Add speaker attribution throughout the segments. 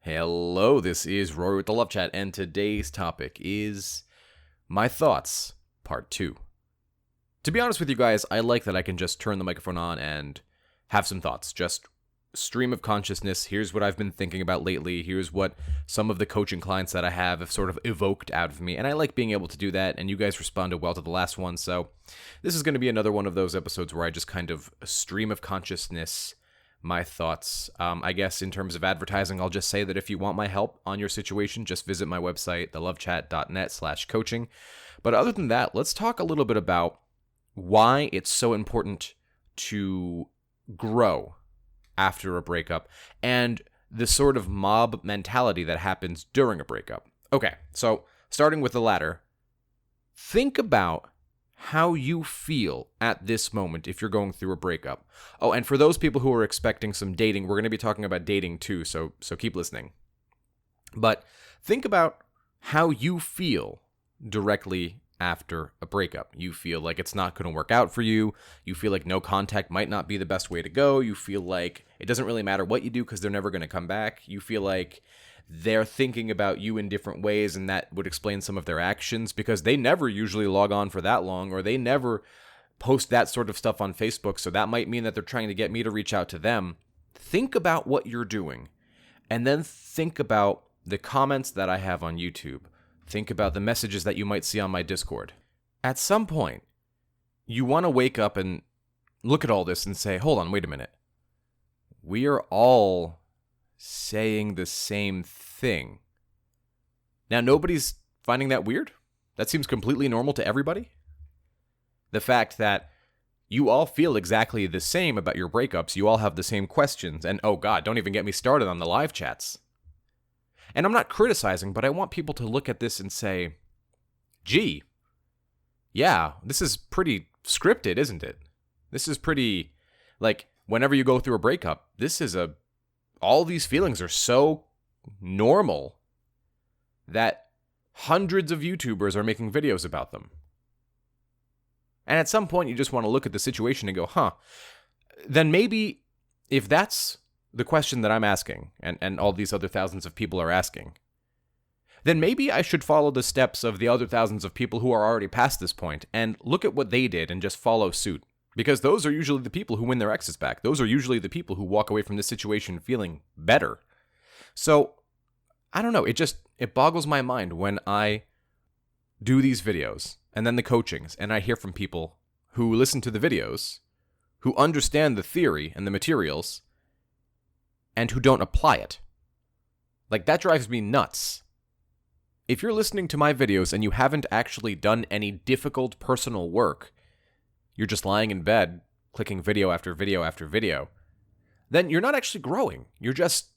Speaker 1: Hello, this is Rory with the Love Chat, and today's topic is my thoughts, part 2. To be honest with you guys, I like that I can just turn the microphone on and have some thoughts. Just stream of consciousness. Here's what I've been thinking about lately. Here's what some of the coaching clients that I have sort of evoked out of me, and I like being able to do that, and you guys responded well to the last one, so this is going to be another one of those episodes where I just kind of stream of consciousness my thoughts. I guess in terms of advertising, I'll just say that if you want my help on your situation, just visit my website, thelovechat.net/coaching. But other than that, let's talk a little bit about why it's so important to grow after a breakup and the sort of mob mentality that happens during a breakup. Okay, so starting with the latter, think about how you feel at this moment if you're going through a breakup. Oh, and for those people who are expecting some dating, we're going to be talking about dating too, so keep listening. But think about how you feel directly after a breakup. You feel like it's not going to work out for you. You feel like no contact might not be the best way to go. You feel like it doesn't really matter what you do because they're never going to come back. You feel like they're thinking about you in different ways, and that would explain some of their actions because they never usually log on for that long, or they never post that sort of stuff on Facebook, so that might mean that they're trying to get me to reach out to them. Think about what you're doing, and then think about the comments that I have on YouTube. Think about the messages that you might see on my Discord. At some point, you want to wake up and look at all this and say, hold on, wait a minute. We are all saying the same thing. Now, nobody's finding that weird? That seems completely normal to everybody? The fact that you all feel exactly the same about your breakups, you all have the same questions, and oh god, don't even get me started on the live chats. And I'm not criticizing, but I want people to look at this and say, gee, yeah, this is pretty scripted, isn't it? This is pretty, like, whenever you go through a breakup, all these feelings are so normal that hundreds of YouTubers are making videos about them. And at some point, you just want to look at the situation and go, then maybe if that's the question that I'm asking, and all these other thousands of people are asking, then maybe I should follow the steps of the other thousands of people who are already past this point and look at what they did and just follow suit. Because those are usually the people who win their exes back. Those are usually the people who walk away from this situation feeling better. So, I don't know, it boggles my mind when I do these videos and then the coachings, and I hear from people who listen to the videos, who understand the theory and the materials, and who don't apply it. Like, that drives me nuts. If you're listening to my videos and you haven't actually done any difficult personal work, you're just lying in bed, clicking video after video after video, then you're not actually growing. You're just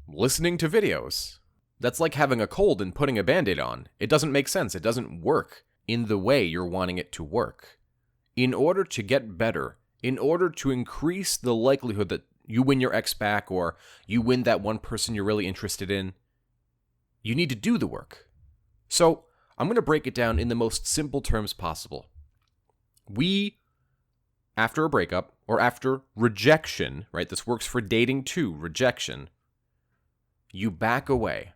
Speaker 1: listening to videos. That's like having a cold and putting a Band-Aid on. It doesn't make sense. It doesn't work in the way you're wanting it to work. In order to get better, in order to increase the likelihood that you win your ex back or you win that one person you're really interested in, you need to do the work. So, I'm going to break it down in the most simple terms possible. After a breakup, or after rejection, right? This works for dating too, rejection. You back away.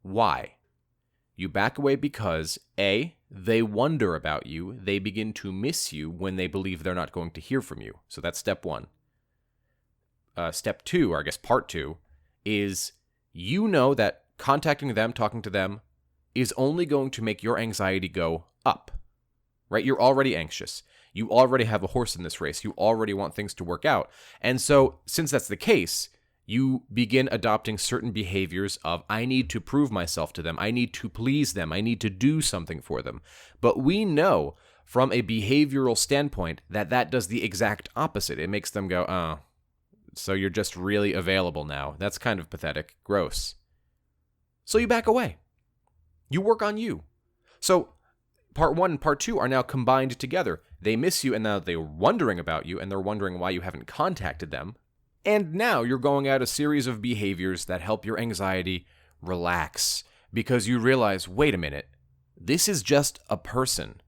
Speaker 1: Why? You back away because, A, they wonder about you. They begin to miss you when they believe they're not going to hear from you. So that's step one. Step two, or I guess part two, is you know that contacting them, talking to them, is only going to make your anxiety go up. Right? You're already anxious. You already have a horse in this race. You already want things to work out. And so, since that's the case, you begin adopting certain behaviors of, I need to prove myself to them. I need to please them. I need to do something for them. But we know from a behavioral standpoint that that does the exact opposite. It makes them go, oh, so you're just really available now. That's kind of pathetic. Gross. So you back away. You work on you. So part one and part two are now combined together. They miss you, and now they're wondering about you, and they're wondering why you haven't contacted them. And now you're going out a series of behaviors that help your anxiety relax, because you realize, wait a minute, this is just a person.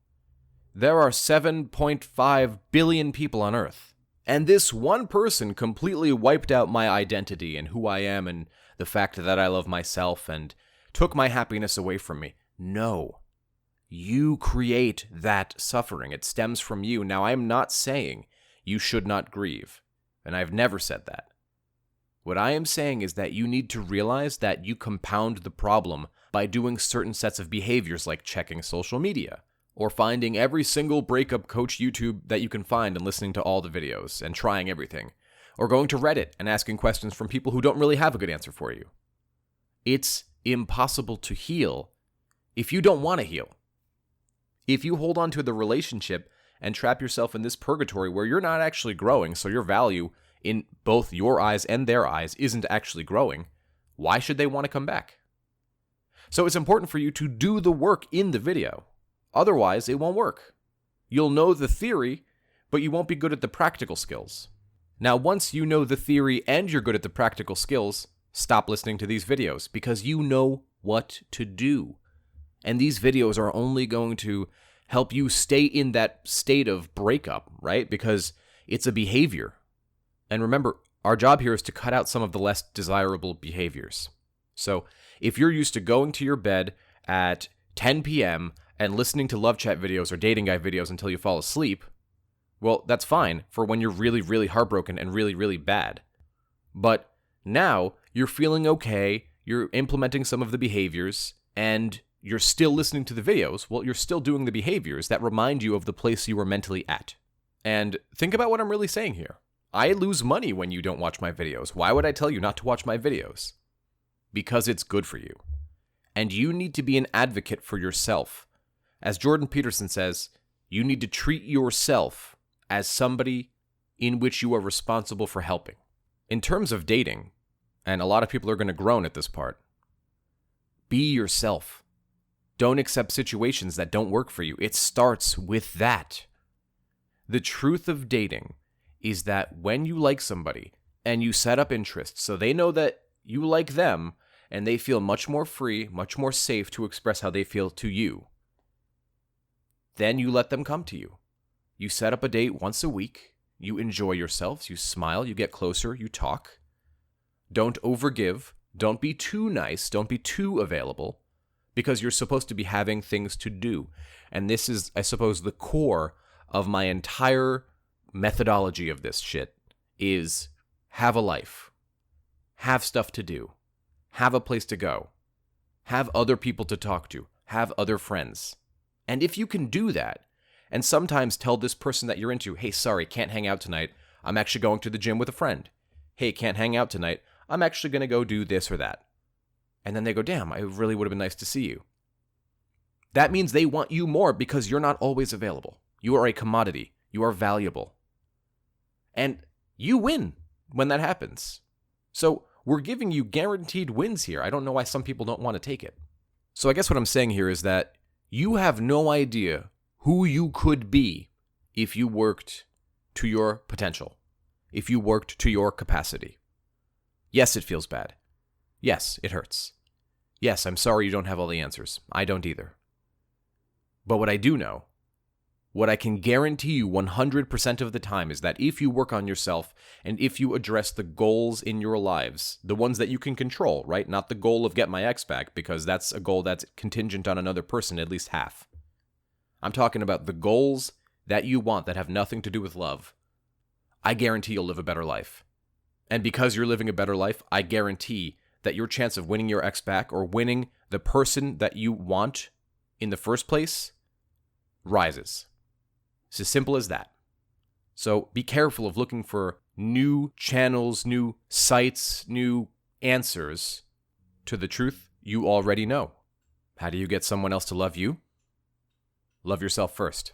Speaker 1: There are 7.5 billion people on Earth. And this one person completely wiped out my identity and who I am and the fact that I love myself and took my happiness away from me. No. You create that suffering. It stems from you. Now, I'm not saying you should not grieve, and I've never said that. What I am saying is that you need to realize that you compound the problem by doing certain sets of behaviors like checking social media, or finding every single breakup coach YouTube that you can find and listening to all the videos and trying everything, or going to Reddit and asking questions from people who don't really have a good answer for you. It's impossible to heal if you don't want to heal. If you hold on to the relationship and trap yourself in this purgatory where you're not actually growing, so your value in both your eyes and their eyes isn't actually growing, why should they want to come back? So it's important for you to do the work in the video. Otherwise, it won't work. You'll know the theory, but you won't be good at the practical skills. Now, once you know the theory and you're good at the practical skills, stop listening to these videos because you know what to do. And these videos are only going to help you stay in that state of breakup, right? Because it's a behavior. And remember, our job here is to cut out some of the less desirable behaviors. So if you're used to going to your bed at 10 p.m. and listening to love chat videos or dating guide videos until you fall asleep, well, that's fine for when you're really, really heartbroken and really, really bad. But now you're feeling okay, you're implementing some of the behaviors, and you're still listening to the videos. Well, you're still doing the behaviors that remind you of the place you were mentally at. And think about what I'm really saying here. I lose money when you don't watch my videos. Why would I tell you not to watch my videos? Because it's good for you. And you need to be an advocate for yourself. As Jordan Peterson says, you need to treat yourself as somebody in which you are responsible for helping. In terms of dating, and a lot of people are going to groan at this part, be yourself. Don't accept situations that don't work for you. It starts with that. The truth of dating is that when you like somebody and you set up interests so they know that you like them and they feel much more free, much more safe to express how they feel to you, then you let them come to you. You set up a date once a week. You enjoy yourselves. You smile. You get closer. You talk. Don't overgive. Don't be too nice. Don't be too available because you're supposed to be having things to do. And this is, I suppose, the core of my entire methodology of this shit is have a life. Have stuff to do. Have a place to go. Have other people to talk to. Have other friends. And if you can do that, and sometimes tell this person that you're into, hey, sorry, can't hang out tonight. I'm actually going to the gym with a friend. Hey, can't hang out tonight. I'm actually going to go do this or that. And then they go, damn, I really would have been nice to see you. That means they want you more because you're not always available. You are a commodity. You are valuable. And you win when that happens. So we're giving you guaranteed wins here. I don't know why some people don't want to take it. So I guess what I'm saying here is that you have no idea who you could be if you worked to your potential, if you worked to your capacity. Yes, it feels bad. Yes, it hurts. Yes, I'm sorry you don't have all the answers. I don't either. But what I do know, what I can guarantee you 100% of the time is that if you work on yourself and if you address the goals in your lives, the ones that you can control, right? Not the goal of get my ex back, because that's a goal that's contingent on another person, at least half. I'm talking about the goals that you want that have nothing to do with love. I guarantee you'll live a better life. And because you're living a better life, I guarantee that your chance of winning your ex back or winning the person that you want in the first place rises. It's as simple as that. So be careful of looking for new channels, new sites, new answers to the truth you already know. How do you get someone else to love you? Love yourself first.